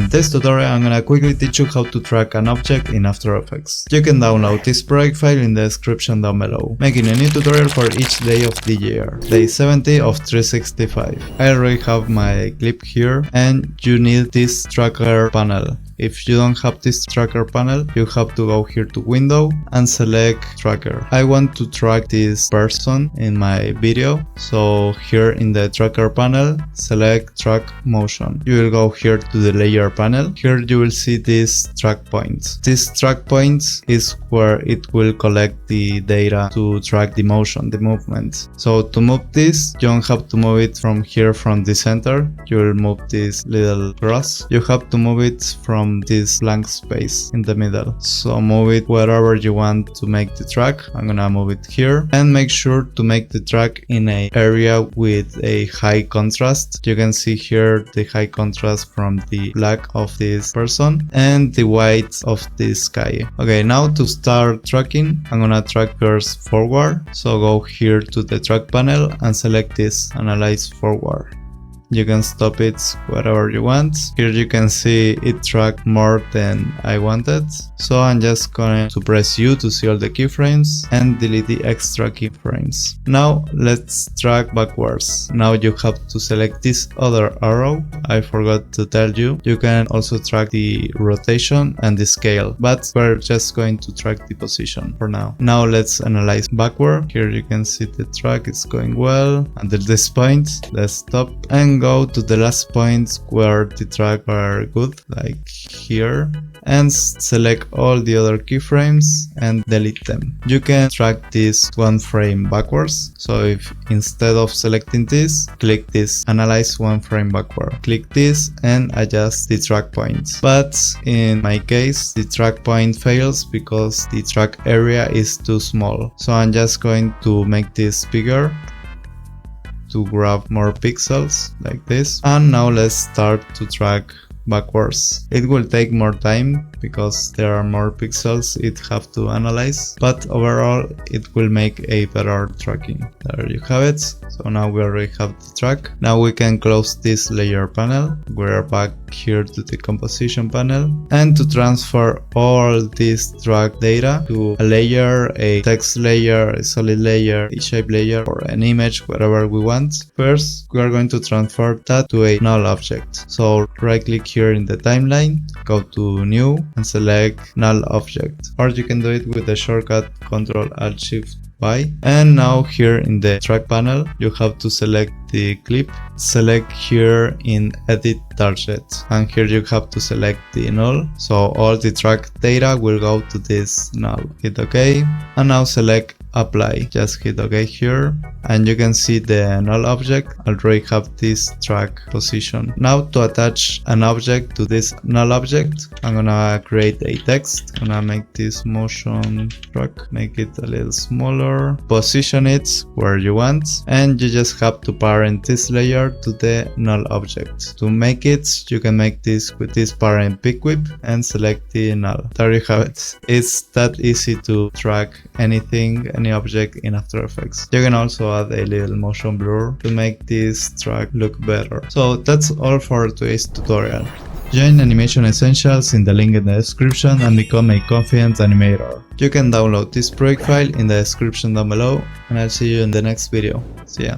In this tutorial, I'm gonna quickly teach you how to track an object in After Effects. You can download this project file in the description down below, making a new tutorial for each day of the year, day 70 of 365. I already have my clip here, and you need this tracker panel. If you don't have this tracker panel, you have to go here to Window and select Tracker. I want to track this person in my video, so here in the tracker panel, select Track Motion. You will go here to the Layer panel. Here you will see these track points. This track points is where it will collect the data to track the motion, the movement. So to move this, you don't have to move it from here from the center. You will move this little cross. You have to move it from this blank space in the middle. So move it wherever you want to make the track. I'm gonna move it here, and make sure to make the track in an area with a high contrast. You can see here the high contrast from the black of this person and the white of this sky. Okay, now to start tracking, I'm gonna track first forward. So go here to the track panel and select this Analyze Forward. You can stop it wherever you want. Here you can see it tracked more than I wanted. So I'm just going to press U to see all the keyframes and delete the extra keyframes. Now let's track backwards. Now you have to select this other arrow. I forgot to tell you. You can also track the rotation and the scale, but we're just going to track the position for now. Now let's analyze backward. Here you can see the track is going well. Until this point, let's stop and go to the last points where the track are good, like here, and select all the other keyframes and delete them. You can track this one frame backwards. So if instead of selecting this, click this, analyze one frame backward. Click this and adjust the track points. But in my case, the track point fails because the track area is too small. So I'm just going to make this bigger to grab more pixels like this. And now let's start to track backwards. It will take more time because there are more pixels it have to analyze, but overall it will make a better tracking. There you have it. So now we already have the track. Now we can close this layer panel. We're back here to the composition panel, and to transfer all this track data to a layer, a text layer, a solid layer, a shape layer, or an image, whatever we want. First, we are going to transfer that to a null object. So right click here in the timeline, go to New and select Null Object, or you can do it with the shortcut Ctrl-Alt-Shift-Y. And now here in the track panel, you have to select the clip. Select here in Edit Target, and here you have to select the null. So all the track data will go to this null. Hit OK, and now select Apply. Just hit OK here, and you can see the null object already have this track position. Now to attach an object to this null object, I'm gonna create a text. I'm gonna make this motion track, make it a little smaller, position it where you want, and you just have to parent this layer to the null object. To make it, you can make this with this parent pick whip and select the null. There you have it. It's that easy to track anything, any object in After Effects. You can also add a little motion blur to make this track look better. So that's all for today's tutorial. Join Animation Essentials in the link in the description and become a confident animator. You can download this project file in the description down below, and I'll see you in the next video. See ya.